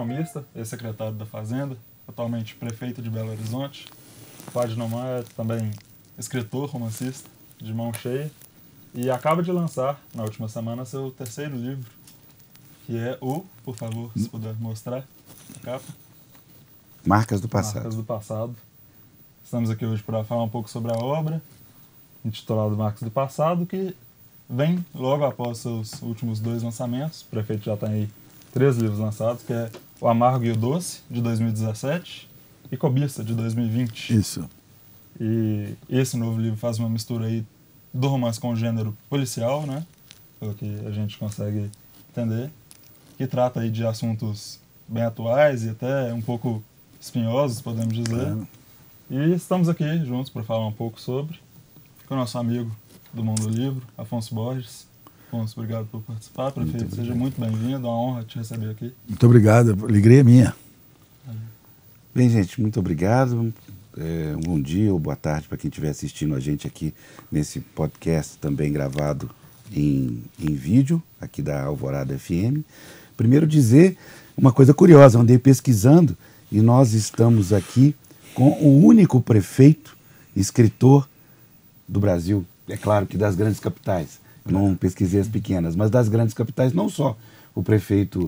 economista, ex-secretário da Fazenda, atualmente prefeito de Belo Horizonte. Fuad Noman é também escritor, romancista, de mão cheia, e acaba de lançar, na última semana, seu terceiro livro, que é por favor, se puder mostrar a capa. Marcas do Passado. Marcas do Passado. Estamos aqui hoje para falar um pouco sobre a obra, intitulada Marcas do Passado, que vem logo após seus últimos 2 lançamentos. O prefeito já tem aí 3 livros lançados, que é O Amargo e o Doce, de 2017, e Cobiça, de 2020. Isso. E esse novo livro faz uma mistura aí do romance com o gênero policial, né? Pelo que a gente consegue entender, que trata aí de assuntos bem atuais e até um pouco espinhosos, podemos dizer. Claro. E estamos aqui juntos para falar um pouco sobre, com o nosso amigo do Mundo do Livro, Afonso Borges. Afonso, obrigado por participar, prefeito. Seja muito bem-vindo, é uma honra te receber aqui. Muito obrigado, a alegria é minha. Bem, gente, muito obrigado. Um bom dia ou boa tarde para quem estiver assistindo a gente aqui nesse podcast também gravado em vídeo, aqui da Alvorada FM. Primeiro dizer uma coisa curiosa, andei pesquisando e nós estamos aqui com o único prefeito escritor do Brasil, é claro que das grandes capitais, eu não pesquisei as pequenas, mas das grandes capitais, não só o prefeito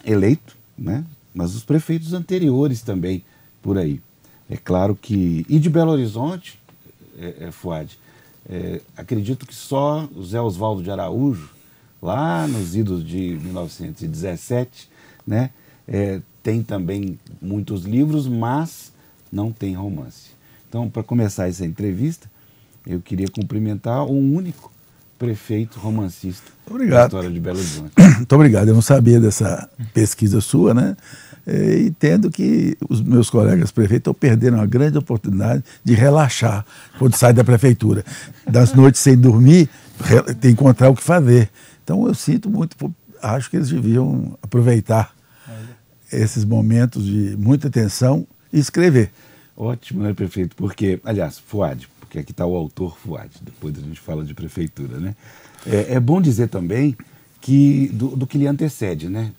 eleito, né, mas os prefeitos anteriores também por aí. É claro que... E de Belo Horizonte, Fuad, acredito que só o Zé Oswaldo de Araújo, lá nos idos de 1917, né, tem também muitos livros, mas não tem romance. Então, para começar essa entrevista, eu queria cumprimentar um único prefeito romancista da história de Belo Horizonte. Muito obrigado. Eu não sabia dessa pesquisa sua, né? Entendo que os meus colegas prefeitos estão perdendo uma grande oportunidade de relaxar quando sai da prefeitura. Das noites sem dormir, tem que encontrar o que fazer. Então eu sinto muito, acho que eles deviam aproveitar esses momentos de muita tensão e escrever. Ótimo, né, prefeito? Porque, aliás, Fuad, porque aqui está o autor Fuad, depois a gente fala de prefeitura, né? É bom dizer também que do que lhe antecede, né,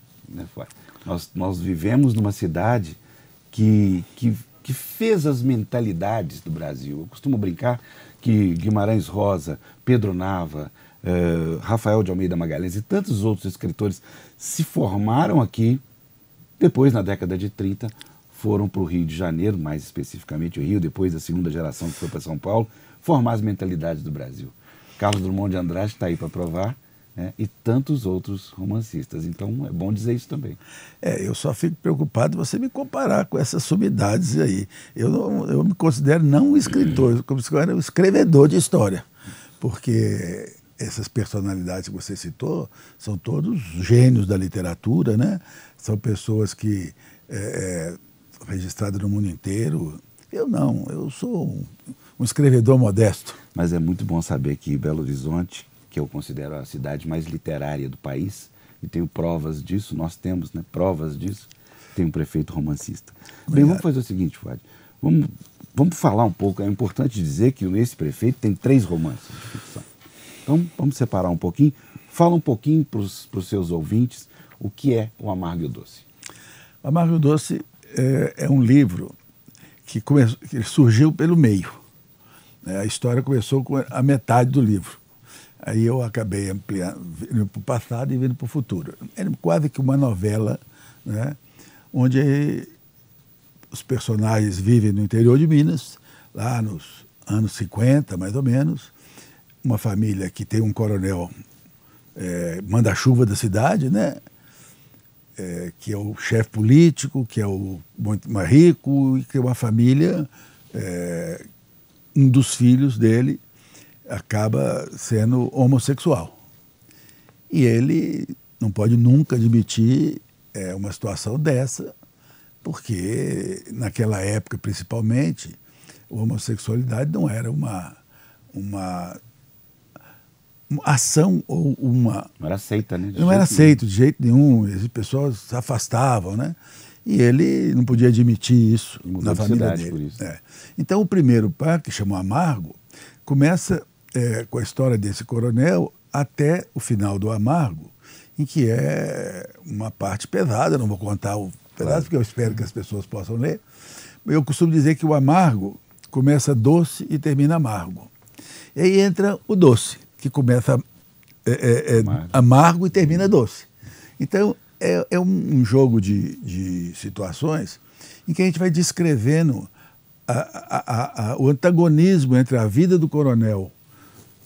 Fuad? Nós vivemos numa cidade que fez as mentalidades do Brasil. Eu costumo brincar que Guimarães Rosa, Pedro Nava, Rafael de Almeida Magalhães e tantos outros escritores se formaram aqui. Depois, na década de 30, foram para o Rio de Janeiro, mais especificamente o Rio, depois a segunda geração que foi para São Paulo, formar as mentalidades do Brasil. Carlos Drummond de Andrade está aí para provar, né, e tantos outros romancistas. Então é bom dizer isso também. Eu só fico preocupado você me comparar com essas sumidades aí. Eu me considero não um escritor, eu considero um escrevedor de história, porque essas personalidades que você citou são todos gênios da literatura, né? São pessoas que registradas no mundo inteiro. Eu não, eu sou um escrevedor modesto. Mas é muito bom saber que Belo Horizonte, que eu considero a cidade mais literária do país, e tenho provas disso, nós temos, né, provas disso, tem um prefeito romancista. Bem, vamos fazer o seguinte, Fuad, vamos falar um pouco, é importante dizer que esse prefeito tem 3 romances de ficção. Então, vamos separar um pouquinho, fala um pouquinho para os seus ouvintes o que é O Amargo e o Doce. O Amargo e o Doce é um livro que surgiu pelo meio. A história começou com a metade do livro. Aí eu acabei ampliando, vindo para o passado e vindo para o futuro. É quase que uma novela, né, onde os personagens vivem no interior de Minas, lá nos anos 50, mais ou menos. Uma família que tem um coronel manda-chuva da cidade, né, que é o chefe político, que é o muito mais rico, e que é uma família, um dos filhos dele acaba sendo homossexual. E ele não pode nunca admitir uma situação dessa, porque naquela época, principalmente, a homossexualidade não era uma ação ou uma... Não era aceita, né? Não era aceito de jeito nenhum, as pessoas se afastavam, né? E ele não podia admitir isso na família dele. Por isso. Então o primeiro par, que chama Amargo, começa com a história desse coronel até o final do Amargo, em que é uma parte pesada, não vou contar o pedaço, porque eu espero que as pessoas possam ler. Eu costumo dizer que o amargo começa doce e termina amargo. E aí entra o doce, que começa amargo e termina doce. Então, é um jogo de situações em que a gente vai descrevendo o antagonismo entre a vida do coronel,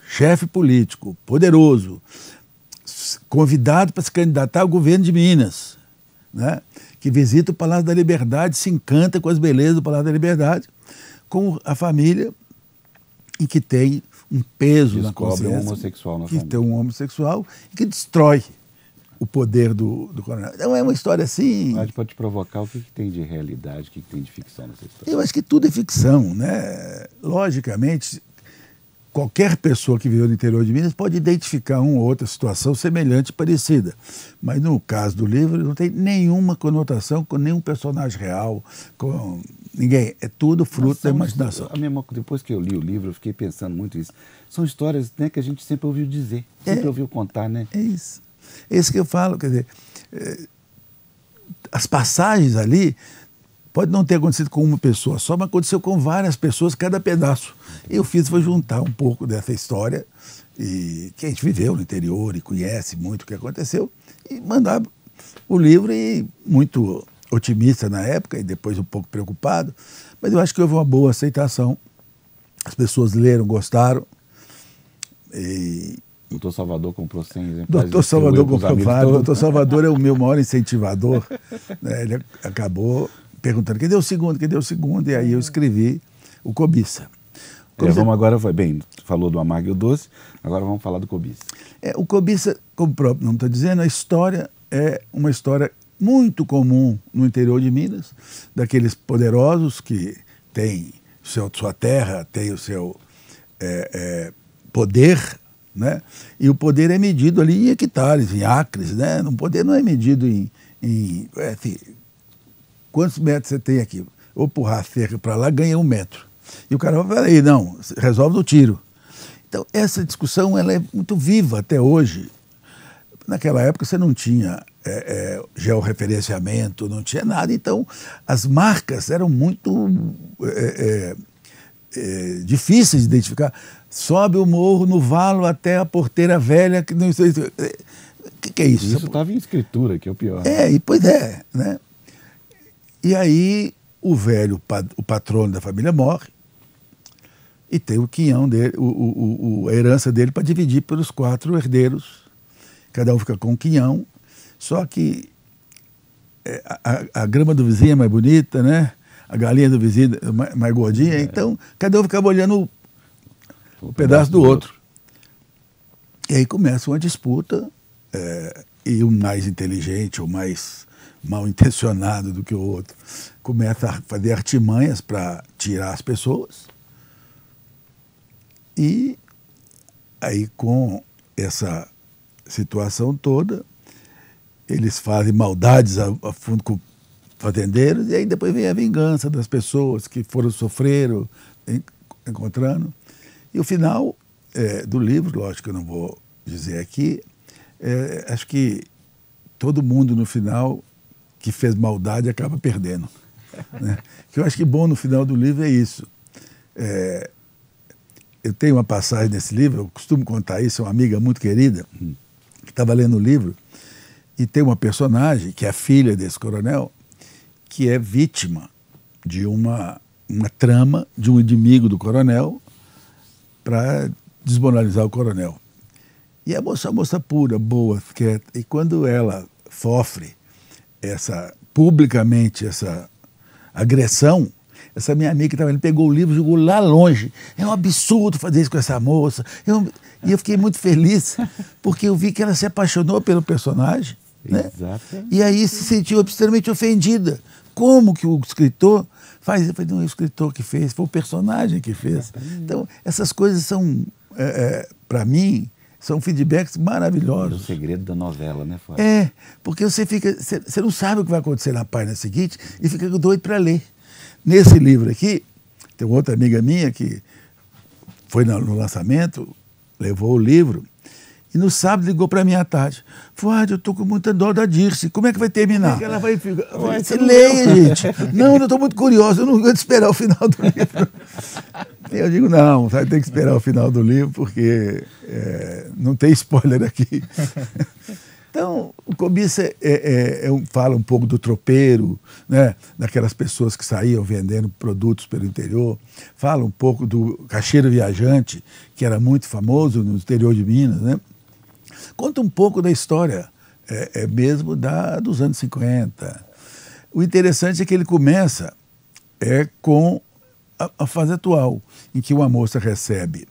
chefe político, poderoso, convidado para se candidatar ao governo de Minas, né? Que visita o Palácio da Liberdade, se encanta com as belezas do Palácio da Liberdade, com a família em que tem um peso na consciência, um homossexual na que família. tem um homossexual e que destrói o poder do coronel. Então é uma história assim... Mas pode te provocar, o que tem de realidade, o que tem de ficção nessa história? Eu acho que tudo é ficção, né? Logicamente, qualquer pessoa que viveu no interior de Minas pode identificar uma ou outra situação semelhante, parecida. Mas no caso do livro, não tem nenhuma conotação com nenhum personagem real, com ninguém. É tudo fruto da imaginação. Depois que eu li o livro, eu fiquei pensando muito isso. São histórias, né, que a gente sempre ouviu dizer, sempre ouviu contar, né? É isso. É isso que eu falo, quer dizer, as passagens ali pode não ter acontecido com uma pessoa só, mas aconteceu com várias pessoas, cada pedaço. Eu fiz foi juntar um pouco dessa história e que a gente viveu no interior e conhece muito o que aconteceu e mandar o livro, e muito otimista na época e depois um pouco preocupado, mas eu acho que houve uma boa aceitação. As pessoas leram, gostaram. E Doutor Salvador comprou 100 exemplares. Doutor Salvador comprou vários. Doutor Salvador é o meu maior incentivador. Né? Ele acabou perguntando, cadê o segundo? Cadê o segundo? E aí eu escrevi o Cobiça. Vamos agora, bem, falou do amargo e o doce, agora vamos falar do Cobiça. O Cobiça, como o próprio nome está dizendo, a história é uma história muito comum no interior de Minas, daqueles poderosos que têm sua terra, têm o seu poder, né? E o poder é medido ali em hectares, em acres, né? O poder não é medido assim, quantos metros você tem aqui? Ou empurrar a cerca para lá, ganha 1 metro. E o cara vai falar, não, resolve no tiro. Então, essa discussão ela é muito viva até hoje. Naquela época você não tinha georreferenciamento, não tinha nada, então as marcas eram muito difíceis de identificar. Sobe o morro no valo até a porteira velha, que não sei. O que é isso? Isso estava em escritura, que é o pior. Pois é, né? E aí o velho, o patrono da família, morre e tem o quinhão dele, a herança dele para dividir pelos 4 herdeiros. Cada um fica com um quinhão, só que a grama do vizinho é mais bonita, né? A galinha do vizinho é mais gordinha, então cada um ficava olhando o pedaço do outro. E aí começa uma disputa, e o mais inteligente, o mais mal intencionado do que o outro, começa a fazer artimanhas para tirar as pessoas. E aí, com essa situação toda, eles fazem maldades a fundo com fazendeiros, e aí depois vem a vingança das pessoas que sofreram, encontrando. E o final do livro, lógico que eu não vou dizer aqui, acho que todo mundo no final que fez maldade acaba perdendo. Né? Que eu acho que bom no final do livro é isso. Eu tenho uma passagem nesse livro, eu costumo contar isso, é uma amiga muito querida, que estava lendo o livro, e tem uma personagem, que é a filha desse coronel, que é vítima de uma trama de um inimigo do coronel para desmoralizar o coronel. E a moça pura, boa, quieta, e quando ela sofre publicamente essa agressão, essa minha amiga que estava ali pegou o livro e jogou lá longe. É um absurdo fazer isso com essa moça. E eu fiquei muito feliz, porque eu vi que ela se apaixonou pelo personagem, né? E aí se sentiu extremamente ofendida. Como que o escritor faz? Eu falei, não é o escritor que fez, foi o personagem que fez. Então, essas coisas são, para mim, são feedbacks maravilhosos. É o segredo da novela, né, Fábio? Porque você não sabe o que vai acontecer na página seguinte e fica doido para ler. Nesse livro aqui, tem uma outra amiga minha que foi no lançamento, levou o livro E no sábado ligou para mim à tarde. Fuad, eu tô com muita dó da Dirce. Como é que vai terminar? Ela vai ficar. Você leia, gente. Não, eu estou muito curioso, eu não vou esperar o final do livro. Eu digo, não, vai ter que esperar o final do livro, porque não tem spoiler aqui. Então, o Cobiça fala um pouco do tropeiro, né, daquelas pessoas que saíam vendendo produtos pelo interior. Fala um pouco do caixeiro viajante, que era muito famoso no interior de Minas, né? Conta um pouco da história, mesmo dos anos 50. O interessante é que ele começa com a fase atual, em que uma moça recebe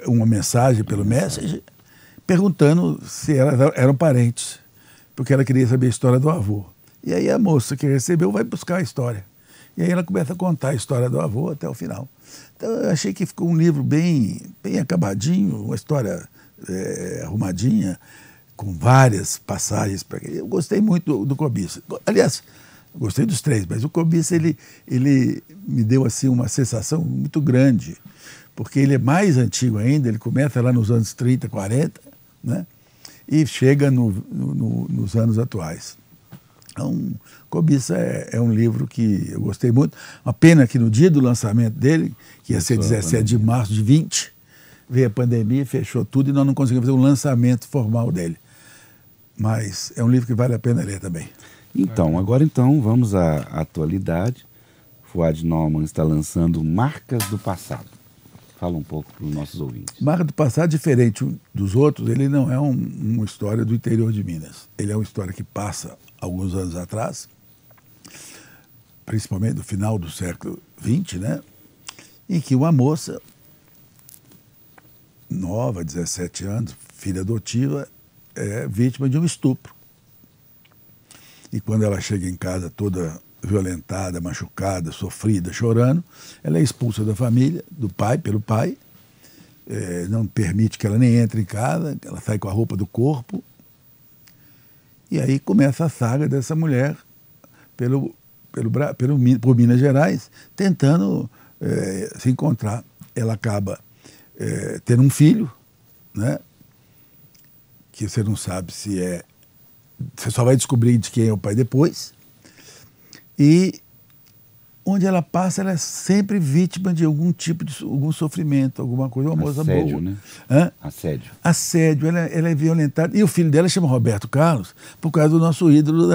uma mensagem pelo Messenger, perguntando se elas eram parentes, porque ela queria saber a história do avô. E aí a moça que recebeu vai buscar a história. E aí ela começa a contar a história do avô até o final. Então eu achei que ficou um livro bem acabadinho, uma história arrumadinha, com várias passagens. Eu gostei muito do Cobiça. Aliás, gostei dos três, mas o Cobiça ele me deu assim uma sensação muito grande, porque ele é mais antigo ainda, ele começa lá nos anos 30, 40, né? E chega nos anos atuais. Então, Cobiça é um livro que eu gostei muito. Uma pena que no dia do lançamento dele, que ia ser 17 de março de 20, veio a pandemia, fechou tudo e nós não conseguimos fazer um lançamento formal dele. Mas é um livro que vale a pena ler também. Então, agora vamos à atualidade. Fuad Nauman está lançando Marcas do Passado. Fala um pouco para os nossos ouvintes. Marca do Passado, diferente dos outros, ele não é uma história do interior de Minas. Ele é uma história que passa alguns anos atrás, principalmente no final do século XX, né? Em que uma moça nova, 17 anos, filha adotiva, é vítima de um estupro. E quando ela chega em casa toda violentada, machucada, sofrida, chorando, ela é expulsa da família, pelo pai, não permite que ela nem entre em casa, ela sai com a roupa do corpo. E aí começa a saga dessa mulher por Minas Gerais, tentando se encontrar. Ela acaba tendo um filho, né, que você não sabe se você só vai descobrir de quem é o pai depois. E onde ela passa, ela é sempre vítima de algum tipo de algum sofrimento, alguma coisa, uma moça boa. Assédio, né? Hã? Assédio. Assédio, ela é violentada. E o filho dela chama Roberto Carlos, por causa do nosso ídolo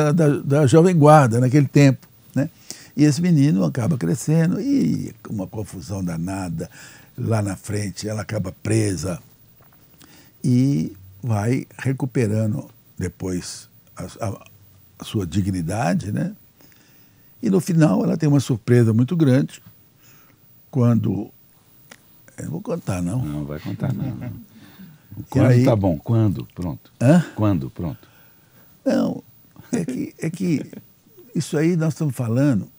da Jovem Guarda, naquele tempo, né? E esse menino acaba crescendo e uma confusão danada. Lá na frente, ela acaba presa e vai recuperando depois a sua dignidade, né? E no final ela tem uma surpresa muito grande quando... Eu não vou contar, não. Não vai contar, não. Quando aí... tá bom? Quando? Pronto. Hã? Quando? Pronto. Não, é que isso aí nós estamos falando,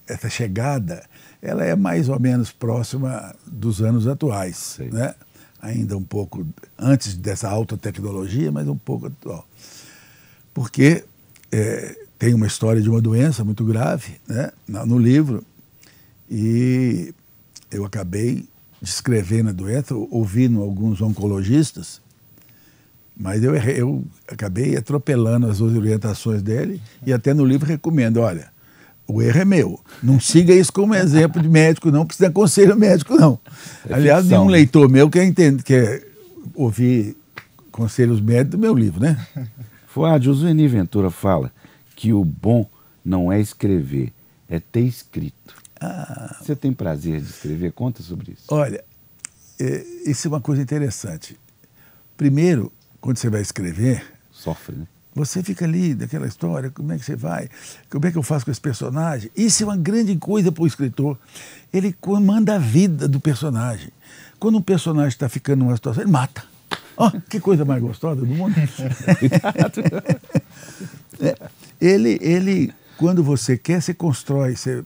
essa chegada, ela é mais ou menos próxima dos anos atuais, sei, né? Ainda um pouco antes dessa alta tecnologia, mas um pouco atual. Porque tem uma história de uma doença muito grave, né, no livro, e eu acabei descrevendo a doença, ouvindo alguns oncologistas, mas eu acabei atropelando as orientações dele e até no livro recomendo, olha, o erro é meu, não siga isso como exemplo de médico não, precisa de conselho médico não. Aliás, ficção, nenhum leitor meu quer ouvir conselhos médicos do meu livro, né? Fuad, o Zueni Ventura fala que o bom não é escrever, é ter escrito. Você tem prazer de escrever? Conta sobre isso. Olha, isso é uma coisa interessante. Primeiro, quando você vai escrever... Sofre, né? Você fica ali daquela história, como é que você vai? Como é que eu faço com esse personagem? Isso é uma grande coisa para o escritor. Ele comanda a vida do personagem. Quando um personagem está ficando numa situação, ele mata. Oh, que coisa mais gostosa do mundo. Ele, quando você quer, você constrói, você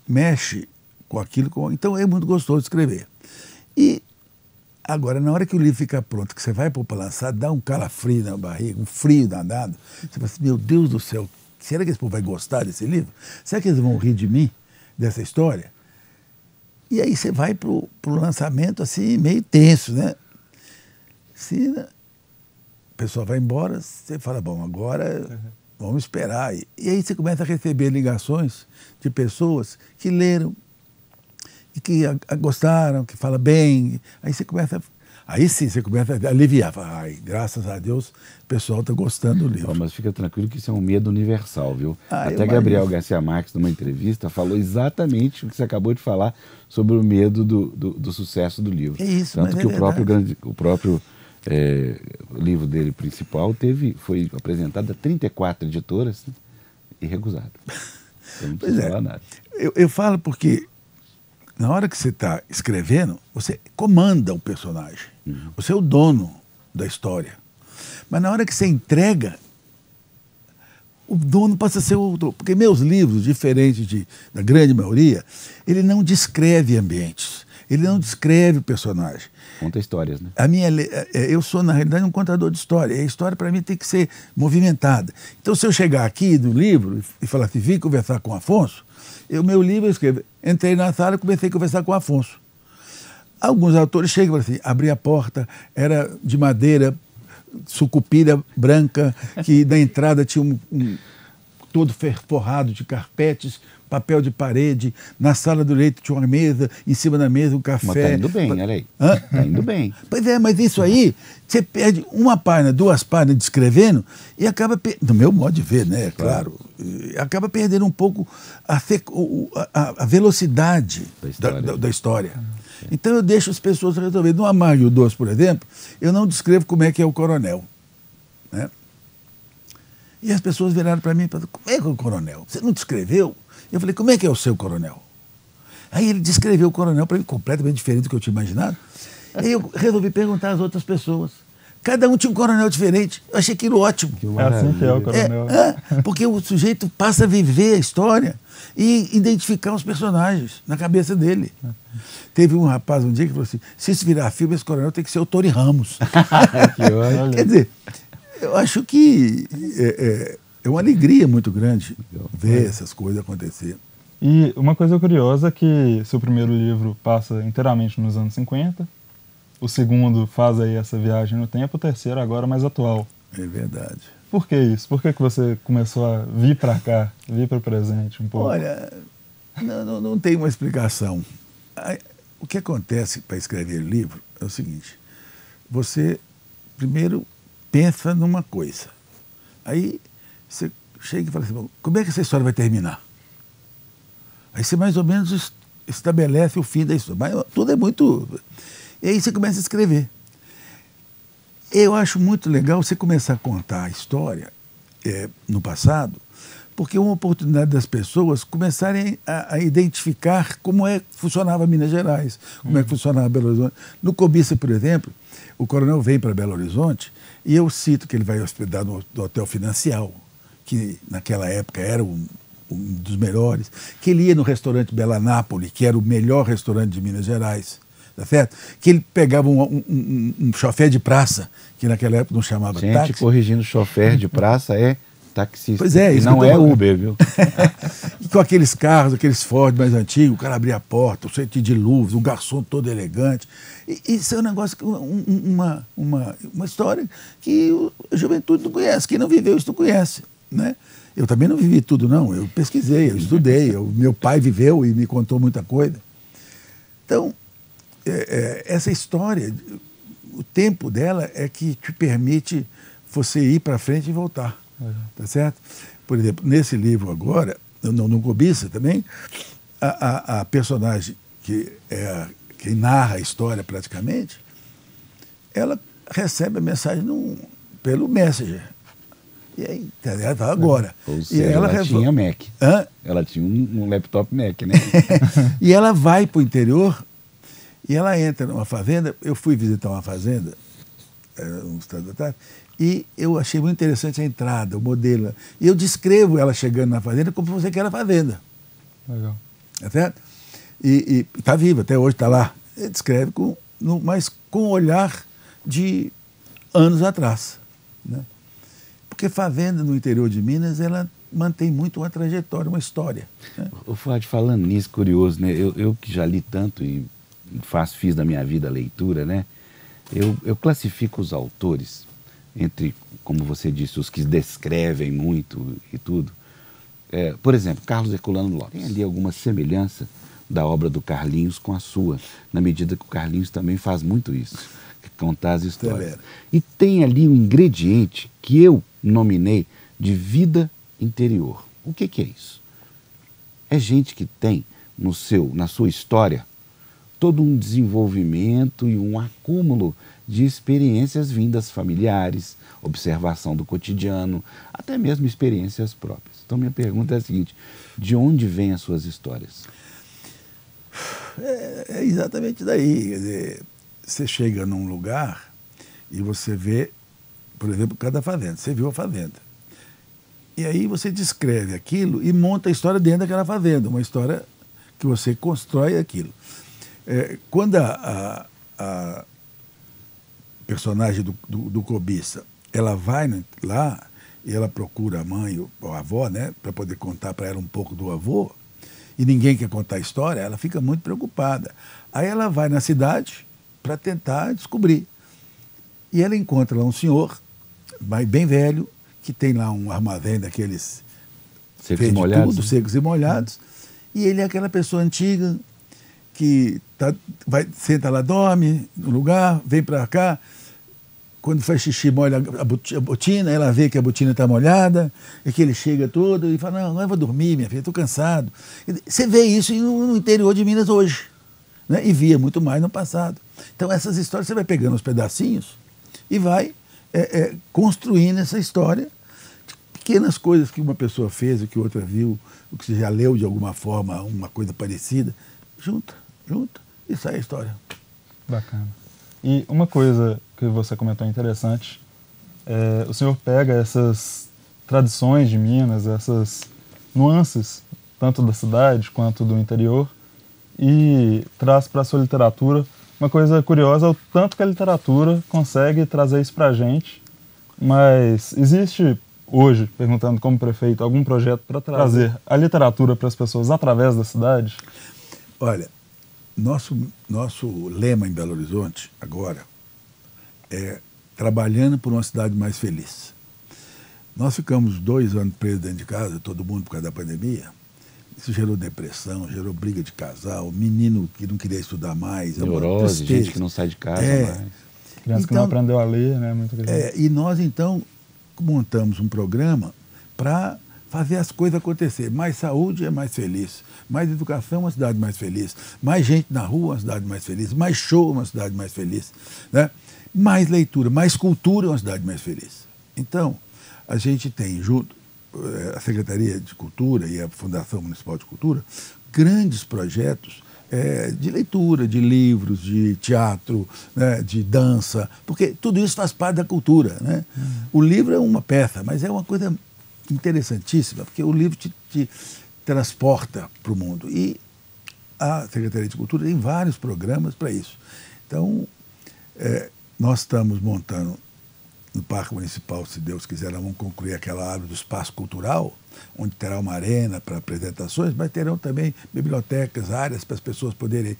mexe com aquilo. Então é muito gostoso de escrever. E agora, na hora que o livro fica pronto, que você vai pôr para lançar, dá um calafrio na barriga, um frio danado. Você fala assim, meu Deus do céu, será que esse povo vai gostar desse livro? Será que eles vão rir de mim, dessa história? E aí você vai para o lançamento assim, meio tenso, né? pessoa vai embora, você fala, bom, agora vamos esperar. E aí você começa a receber ligações de pessoas que leram, e que gostaram, que falam bem. Aí você começa... Aí sim, você começa a aliviar. Fala, ai, graças a Deus, o pessoal está gostando do livro. Mas fica tranquilo que isso é um medo universal, viu? Ah, Até Gabriel Garcia Marques, numa entrevista, falou exatamente o que você acabou de falar sobre o medo do sucesso do livro. É isso, tanto mas que é o próprio livro dele principal foi apresentado a 34 editoras, né, e recusado. Então não precisa falar nada. Eu falo porque na hora que você está escrevendo, você comanda o personagem. Você é o dono da história. Mas na hora que você entrega, o dono passa a ser outro. Porque meus livros, diferentes da grande maioria, ele não descreve ambientes. Ele não descreve o personagem. Conta histórias, né? Eu sou, na realidade, um contador de história. E a história, para mim, tem que ser movimentada. Então, se eu chegar aqui no livro e falar assim, vim conversar com o Afonso, meu livro eu escrevo. Entrei na sala e comecei a conversar com o Afonso. Alguns autores chegam e falam assim, abri a porta, era de madeira, sucupira branca, que na entrada tinha todo forrado de carpetes, papel de parede, na sala do leito tinha uma mesa, em cima da mesa um café. Mas tá indo bem, olha aí. Tá indo bem. Pois é, mas isso aí, você perde uma página, 2 páginas descrevendo e acaba, no meu modo de ver, né, claro, acaba perdendo um pouco a velocidade da história. Então eu deixo as pessoas resolverem. No Amargo e o Doce, por exemplo, eu não descrevo como é que é o coronel, né? E as pessoas viraram para mim e falaram, como é que é o coronel? Você não descreveu? Eu falei, como é que é o seu coronel? Aí ele descreveu o coronel para mim completamente diferente do que eu tinha imaginado. Aí eu resolvi perguntar às outras pessoas. Cada um tinha um coronel diferente. Eu achei aquilo ótimo. É assim que é o coronel. Porque o sujeito passa a viver a história e identificar os personagens na cabeça dele. Teve um rapaz um dia que falou assim, se isso virar filme, esse coronel tem que ser o Tony Ramos. Quer dizer, eu acho que é uma alegria muito grande ver essas coisas acontecer. E uma coisa curiosa é que seu primeiro livro passa inteiramente nos anos 50, o segundo faz aí essa viagem no tempo, o terceiro agora mais atual. É verdade. Por que isso? Por que você começou a vir para cá, vir para o presente um pouco? Olha, não tem uma explicação. O que acontece para escrever livro é o seguinte, você primeiro pensa numa coisa, aí você chega e fala assim, bom, como é que essa história vai terminar? Aí você mais ou menos estabelece o fim da história, mas tudo é muito... E aí você começa a escrever. Eu acho muito legal você começar a contar a história no passado, porque é uma oportunidade das pessoas começarem a identificar como é que funcionava Minas Gerais, como é que funcionava Belo Horizonte. No Cobiça, por exemplo, o coronel vem para Belo Horizonte e eu cito que ele vai hospedar no Hotel Financial, que naquela época era um dos melhores, que ele ia no restaurante Bela Nápoles, que era o melhor restaurante de Minas Gerais, tá certo? Que ele pegava um chofer de praça, que naquela época não chamava táxi. Gente, corrigindo, chofer de praça é taxista. Pois é, e não é Uber, viu? E com aqueles carros, aqueles Ford mais antigos, o cara abria a porta, o sentido de luz, o garçom todo elegante. Isso é um negócio, uma história que a juventude não conhece. Quem não viveu isso não conhece, né? Eu também não vivi tudo, não. Eu pesquisei, eu estudei. Meu pai viveu e me contou muita coisa. Então, essa história, o tempo dela é que te permite você ir para frente e voltar. Tá certo? Por exemplo, nesse livro agora, no Cobiça também, a personagem que narra a história praticamente, ela recebe a mensagem pelo Messenger. E aí, ela está agora. Ou seja, ela tinha Mac. Hã? Ela tinha um laptop Mac, né? E ela vai para o interior e ela entra numa fazenda. Eu fui visitar uma fazenda, no estado da tarde, e eu achei muito interessante a entrada, o modelo. E eu descrevo ela chegando na fazenda como se fosse aquela fazenda. Legal. Tá certo? E está viva, até hoje está lá. Ele descreve mas com o olhar de anos atrás, né? Porque fazenda no interior de Minas, ela mantém muito uma trajetória, uma história, né? O Fuad, falando nisso, curioso, né? Eu que já li tanto e fiz da minha vida a leitura, né? Eu classifico os autores entre, como você disse, os que descrevem muito e tudo. Por exemplo, Carlos Herculano Lopes. Tem ali alguma semelhança da obra do Carlinhos com a sua, na medida que o Carlinhos também faz muito isso, contar as histórias. E tem ali um ingrediente que eu nominei de vida interior. O que é isso? É gente que tem na sua história todo um desenvolvimento e um acúmulo de experiências vindas familiares, observação do cotidiano, até mesmo experiências próprias. Então minha pergunta é a seguinte: de onde vêm as suas histórias? É exatamente daí. Quer dizer, você chega num lugar e você vê, por exemplo, cada fazenda. Você viu a fazenda. E aí você descreve aquilo e monta a história dentro daquela fazenda, uma história que você constrói aquilo. Quando a personagem do Cobiça, ela vai lá e ela procura a mãe ou a avó, né, para poder contar para ela um pouco do avô, e ninguém quer contar a história, ela fica muito preocupada. Aí ela vai na cidade para tentar descobrir. E ela encontra lá um senhor, bem velho, que tem lá um armazém daqueles secos e molhados, tudo, secos e molhados, e ele é aquela pessoa antiga que senta lá, dorme no lugar, vem para cá, quando faz xixi molha a botina, ela vê que a botina está molhada, e que ele chega todo e fala: não, eu vou dormir, minha filha, estou cansado. Você vê isso no interior de Minas hoje, né? E via muito mais no passado. Então essas histórias você vai pegando os pedacinhos e vai construindo essa história, pequenas coisas que uma pessoa fez, o que outra viu, o que você já leu de alguma forma, uma coisa parecida, junta, e sai a história. Bacana. E uma coisa que você comentou interessante, o senhor pega essas tradições de Minas, essas nuances, tanto da cidade quanto do interior, e traz para a sua literatura. Uma coisa curiosa é o tanto que a literatura consegue trazer isso para a gente, mas existe hoje, perguntando como prefeito, algum projeto para trazer a literatura para as pessoas através da cidade? Olha, nosso lema em Belo Horizonte agora é trabalhando por uma cidade mais feliz. Nós ficamos 2 anos presos dentro de casa, todo mundo por causa da pandemia. Isso gerou depressão, gerou briga de casal, menino que não queria estudar mais. Neurose, gente que não sai de casa mais. Criança que não aprendeu a ler, né? E nós, então, montamos um programa para fazer as coisas acontecer. Mais saúde é mais feliz. Mais educação é uma cidade mais feliz. Mais gente na rua é uma cidade mais feliz. Mais show é uma cidade mais feliz. Né? Mais leitura, mais cultura é uma cidade mais feliz. Então, a gente tem, junto a Secretaria de Cultura e a Fundação Municipal de Cultura, grandes projetos de leitura, de livros, de teatro, né, de dança, porque tudo isso faz parte da cultura. Né? O livro é uma peça, mas é uma coisa interessantíssima, porque o livro te transporta para o mundo. E a Secretaria de Cultura tem vários programas para isso. Então, nós estamos montando no Parque Municipal, se Deus quiser, nós vamos concluir aquela área do espaço cultural, onde terá uma arena para apresentações, mas terão também bibliotecas, áreas para as pessoas poderem,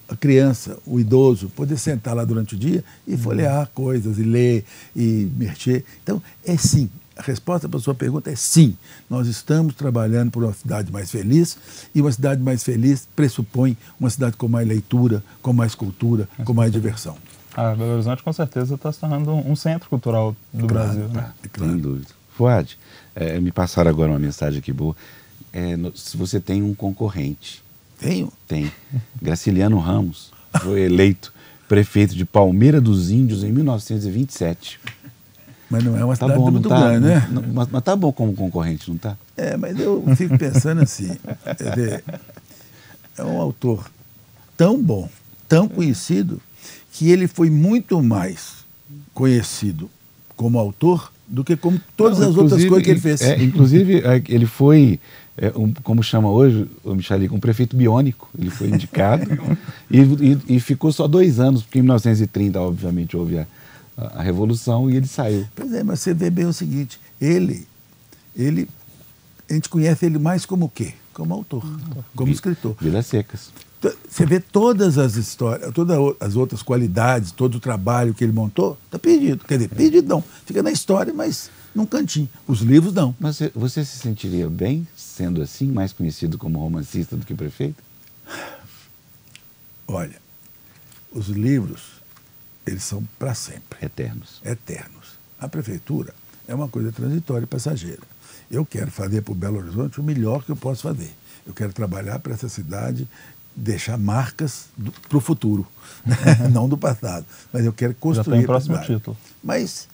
a criança, o idoso, poder sentar lá durante o dia e folhear coisas, e ler, e mexer. Então, sim. A resposta para a sua pergunta é sim. Nós estamos trabalhando por uma cidade mais feliz, e uma cidade mais feliz pressupõe uma cidade com mais leitura, com mais cultura, com mais diversão. Belo Horizonte com certeza está se tornando um centro cultural do Brasil. Né? Sem dúvida. Fuad, me passaram agora uma mensagem aqui boa. Se você tem um concorrente. Tenho? Tem. Graciliano Ramos foi eleito prefeito de Palmeira dos Índios em 1927. Mas não é uma cidade muito grande, né? Mas tá bom como concorrente, não tá? Mas eu fico pensando assim, é um autor tão bom, tão conhecido, que ele foi muito mais conhecido como autor do que como todas as outras coisas que ele fez. Inclusive, ele foi, como chama hoje, o Michalik, um prefeito biônico. Ele foi indicado e ficou só 2 anos, porque em 1930, obviamente, houve a Revolução e ele saiu. Pois mas você vê bem o seguinte, ele a gente conhece ele mais como o quê? Como autor, como escritor. Vidas Secas. Você vê todas as histórias, todas as outras qualidades, todo o trabalho que ele montou, está perdido. Quer dizer, perdido não. Fica na história, mas num cantinho. Os livros não. Mas você se sentiria bem sendo assim, mais conhecido como romancista do que prefeito? Olha, os livros, eles são para sempre. Eternos. Eternos. A prefeitura é uma coisa transitória e passageira. Eu quero fazer para o Belo Horizonte o melhor que eu posso fazer. Eu quero trabalhar para essa cidade, deixar marcas para o futuro, não do passado. Mas eu quero construir. Já tem o próximo título. Mas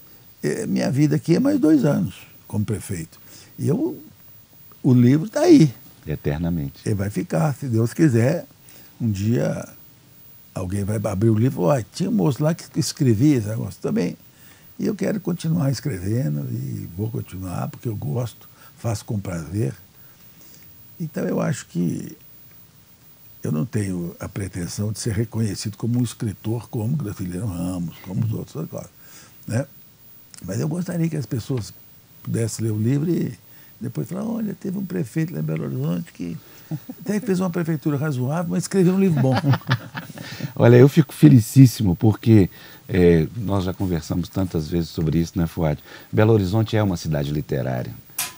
minha vida aqui é mais 2 anos como prefeito. E o livro está aí. Eternamente. Ele vai ficar, se Deus quiser. Um dia alguém vai abrir o livro e falar, tinha um moço lá que escrevia esse negócio também. E eu quero continuar escrevendo e vou continuar porque eu gosto, faço com prazer. Então eu acho que eu não tenho a pretensão de ser reconhecido como um escritor como Graciliano Ramos, como os outros agora, né? Mas eu gostaria que as pessoas pudessem ler o livro e depois falar, olha, teve um prefeito lá em Belo Horizonte que até fez uma prefeitura razoável, mas escreveu um livro bom. Olha, eu fico felicíssimo porque nós já conversamos tantas vezes sobre isso, né, Fuad? Belo Horizonte é uma cidade literária.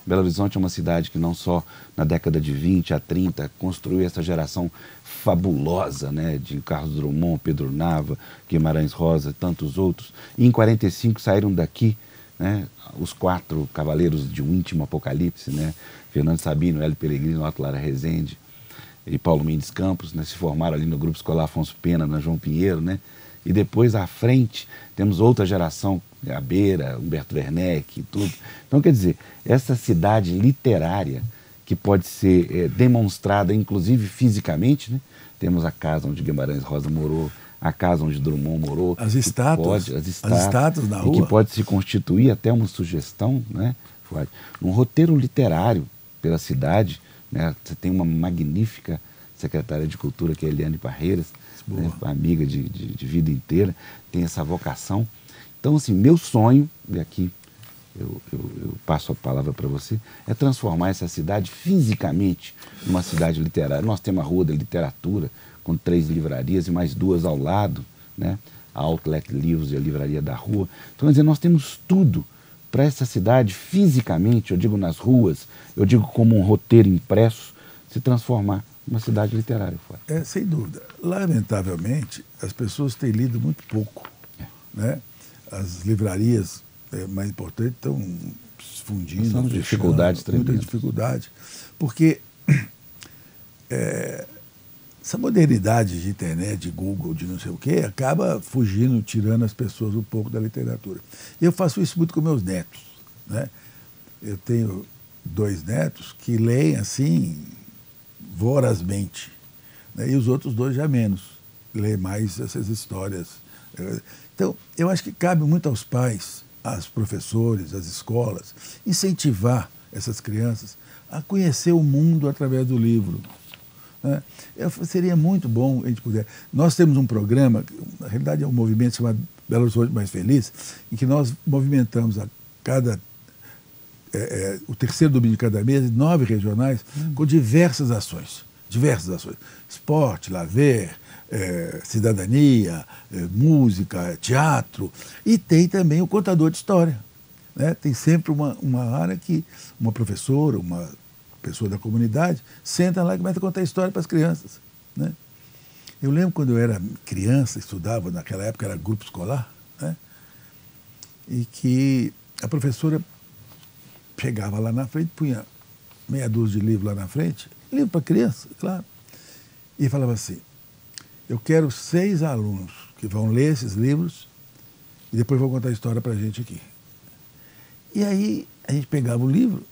Belo Horizonte é uma cidade que não só na década de 20 a 30 construiu essa geração fabulosa, né, de Carlos Drummond, Pedro Nava, Guimarães Rosa, tantos outros. E em 45 saíram daqui, né, os 4 cavaleiros de um íntimo apocalipse, né, Fernando Sabino, Hélio Peregrino, Otto Lara Rezende e Paulo Mendes Campos, né, se formaram ali no Grupo Escolar Afonso Pena, na João Pinheiro, né, e depois à frente temos outra geração, Gabeira, Humberto Werneck e tudo. Então, quer dizer, essa cidade literária que pode ser demonstrada, inclusive fisicamente, né? Temos a casa onde Guimarães Rosa morou, a casa onde Drummond morou. As estátuas na rua. E que pode se constituir até uma sugestão, né, Fuad? Um roteiro literário pela cidade, né? Você tem uma magnífica secretária de Cultura, que é Eliane Parreiras, né, amiga de vida inteira, tem essa vocação. Então, assim, meu sonho, e aqui eu passo a palavra para você, é transformar essa cidade fisicamente numa cidade literária. Nós temos a Rua da Literatura, com 3 livrarias e mais 2 ao lado, né? A Outlet Livros e a Livraria da Rua. Então, quer dizer, nós temos tudo para essa cidade fisicamente, eu digo nas ruas, eu digo como um roteiro impresso, se transformar numa cidade literária. Sem dúvida. Lamentavelmente, as pessoas têm lido muito pouco, né? As livrarias mais importantes estão se fundindo. São dificuldades tremendas. Muita dificuldade. Porque essa modernidade de internet, de Google, de não sei o quê, acaba fugindo, tirando as pessoas um pouco da literatura. E eu faço isso muito com meus netos, né? Eu tenho 2 netos que leem assim vorazmente, né? E os outros 2 já menos, leem mais essas histórias. Então, eu acho que cabe muito aos pais, aos professores, às escolas, incentivar essas crianças a conhecer o mundo através do livro, né? Seria muito bom a gente puder. Nós temos um programa, na realidade é um movimento chamado Belo Horizonte Mais Feliz, em que nós movimentamos o 3º domingo de cada mês, 9 regionais, com diversas ações. Esporte, lazer, cidadania, música, teatro, e tem também o contador de história, né? Tem sempre uma área que uma professora, uma pessoa da comunidade, senta lá e começa a contar história para as crianças, né? Eu lembro quando eu era criança, estudava, naquela época era grupo escolar, né? E que a professora chegava lá na frente, punha meia dúzia de livros lá na frente, livro para criança, claro, e falava assim, eu quero 6 alunos que vão ler esses livros e depois vão contar a história para a gente aqui. E aí a gente pegava o livro,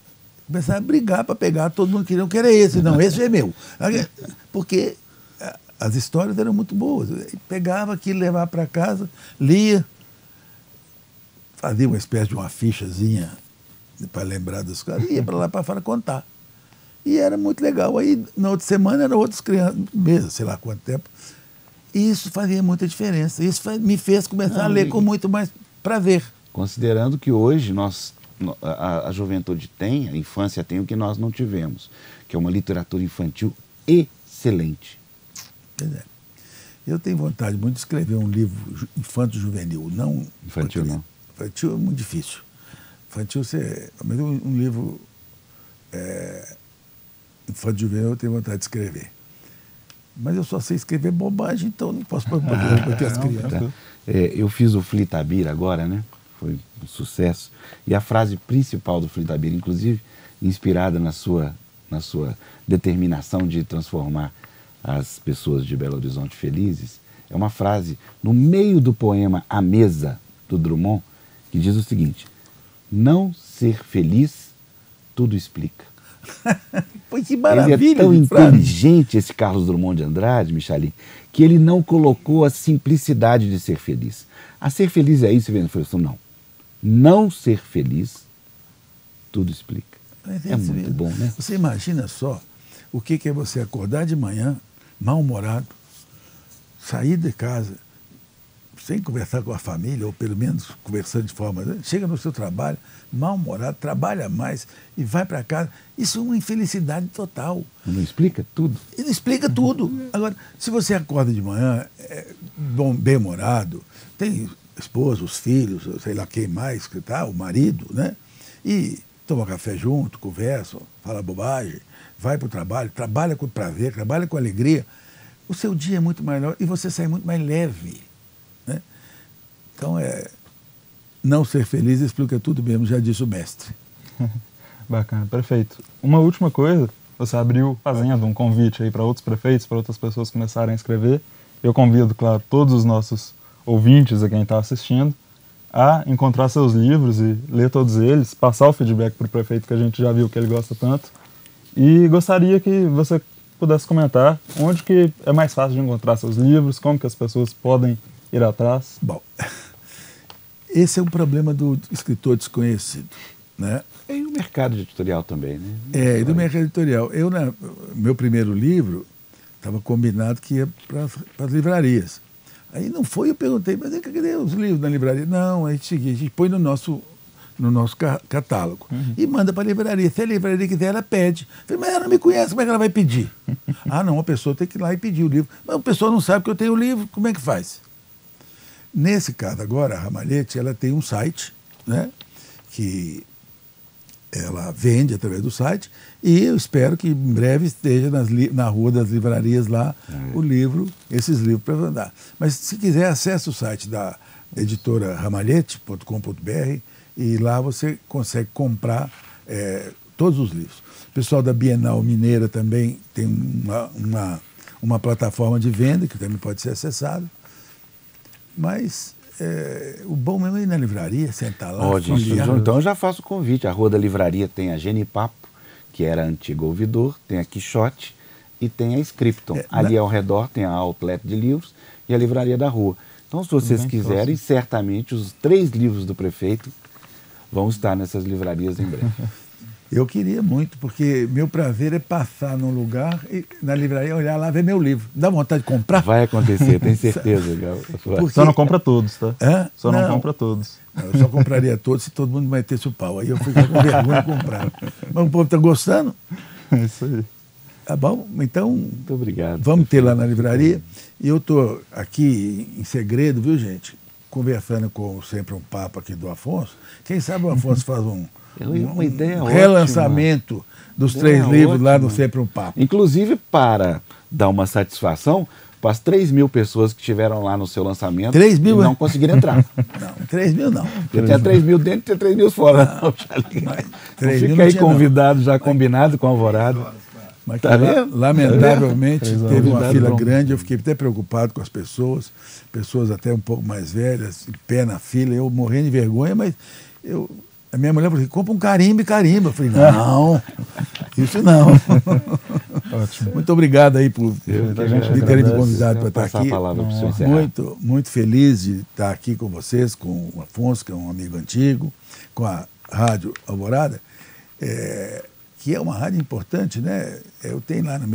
começava a brigar para pegar, todo mundo queria, eu quero esse, não, esse é meu. Porque as histórias eram muito boas. Eu pegava aquilo, levava para casa, lia, fazia uma espécie de uma fichazinha para lembrar dos caras, e ia para lá para fora contar. E era muito legal. Aí, na outra semana, eram outras crianças, mesmo, sei lá quanto tempo. E isso fazia muita diferença. Isso me fez começar a ler com muito mais prazer. Considerando que hoje a juventude tem, a infância tem o que nós não tivemos, que é uma literatura infantil excelente. Pois é. Eu tenho vontade muito de escrever um livro infanto-juvenil, não... Infantil não. Infantil é muito difícil. Infantil, mas um livro infanto-juvenil eu tenho vontade de escrever. Mas eu só sei escrever bobagem, então não posso pôr para as crianças. Tá. Eu fiz o Flitabir agora, né? Foi um sucesso. E a frase principal do Flitabir, inclusive, inspirada na sua determinação de transformar as pessoas de Belo Horizonte felizes, é uma frase no meio do poema A Mesa, do Drummond, que diz o seguinte: não ser feliz, tudo explica. Pô, que maravilha! Ele é tão inteligente, esse Carlos Drummond de Andrade, Michalim, que ele não colocou a simplicidade de ser feliz. A ser feliz é isso, não. Não ser feliz, tudo explica. É muito bom, né? Você imagina só o que é você acordar de manhã, mal-humorado, sair de casa sem conversar com a família, ou pelo menos conversando de forma... Chega no seu trabalho, mal-humorado, trabalha mais e vai para casa. Isso é uma infelicidade total. Não explica tudo? Ele explica tudo. Agora, se você acorda de manhã, bem-humorado, tem esposa, os filhos, sei lá quem mais, que tá, o marido, né? E toma café junto, conversa, fala bobagem, vai para o trabalho, trabalha com prazer, trabalha com alegria, o seu dia é muito melhor e você sai muito mais leve, né? Então, não ser feliz explica tudo mesmo, já disse o mestre. Bacana, perfeito. Uma última coisa, você abriu fazendo um convite aí para outros prefeitos, para outras pessoas começarem a escrever. Eu convido, claro, todos os nossos ouvintes, a quem está assistindo, a encontrar seus livros e ler todos eles, passar o feedback para o prefeito que a gente já viu que ele gosta tanto. E gostaria que você pudesse comentar onde que é mais fácil de encontrar seus livros, como que as pessoas podem ir atrás. Bom, esse é um problema do escritor desconhecido, né? E o mercado editorial também, né? E do mercado editorial. Meu primeiro livro estava combinado que ia para as livrarias. Aí não foi, eu perguntei, mas cadê os livros na livraria? Não, a gente põe no nosso catálogo e manda para a livraria. Se a livraria quiser, ela pede. Eu falei, mas ela não me conhece, como é que ela vai pedir? Não, a pessoa tem que ir lá e pedir o livro. Mas a pessoa não sabe que eu tenho o livro, como é que faz? Nesse caso agora, a Ramalhete, ela tem um site, né, que ela vende através do site e eu espero que em breve esteja na rua das livrarias lá esses livros para vender. Mas se quiser, acesse o site da editora ramalhete.com.br e lá você consegue comprar todos os livros. O pessoal da Bienal Mineira também tem uma plataforma de venda que também pode ser acessada. Mas o bom mesmo é ir na livraria, sentar lá. Então eu já faço o convite. A Rua da Livraria tem a Genipapo, que era a antiga Ouvidor, tem a Quixote e tem a Scripton. Ali ao redor tem a Outlet de livros e a Livraria da Rua. Então, se vocês quiserem, certamente os 3 livros do prefeito vão estar nessas livrarias em breve. Eu queria muito, porque meu prazer é passar num lugar, na livraria, olhar lá, ver meu livro. Dá vontade de comprar? Vai acontecer, tenho certeza. Porque... Só não compra todos, tá? Só não compra todos. Eu só compraria todos se todo mundo metesse o pau. Aí eu fico com vergonha de comprar. Mas o povo está gostando? É isso aí. Tá bom? Então, muito obrigado. Vamos ter lá na livraria. E eu estou aqui em segredo, viu, gente? Conversando com sempre um papo aqui do Afonso. Quem sabe o Afonso faz uma ideia relançamento ótima. Dos 3 livros lá no Sempre um Papo. Inclusive para dar uma satisfação para as 3.000 pessoas que estiveram lá no seu lançamento 3.000, e não conseguiram entrar. Não, 3.000 não. Porque tinha 3.000 dentro e tinha 3.000 fora. Não, fica aí convidado, já combinado com a Alvorada. Mas lamentavelmente teve uma fila grande, eu fiquei até preocupado com as pessoas até um pouco mais velhas, pé na fila, eu morrendo de vergonha, mas a minha mulher falou assim, compra um carimbo e carimba. Eu falei, não, isso não. Ótimo. Muito obrigado aí por terem me convidado para estar aqui. Muito feliz de estar aqui com vocês, com o Afonso, que é um amigo antigo, com a Rádio Alvorada, que é uma rádio importante, né? Eu tenho lá no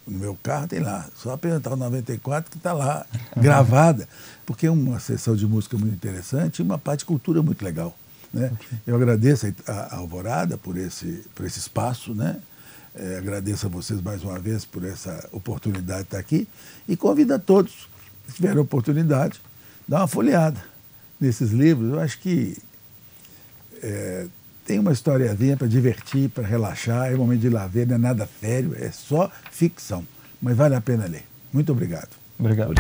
meu carro, tem lá, só apresentar o 94 que está lá, gravada, porque é uma sessão de música muito interessante e uma parte de cultura muito legal. Né? Eu agradeço a Alvorada por esse espaço, né? Agradeço a vocês mais uma vez por essa oportunidade de estar aqui e convido a todos, se tiverem oportunidade, dar uma folheada nesses livros. Eu acho que tem uma historiazinha para divertir, para relaxar, é um momento de lazer, não é nada sério, é só ficção, mas vale a pena ler. Muito obrigado. Obrigado.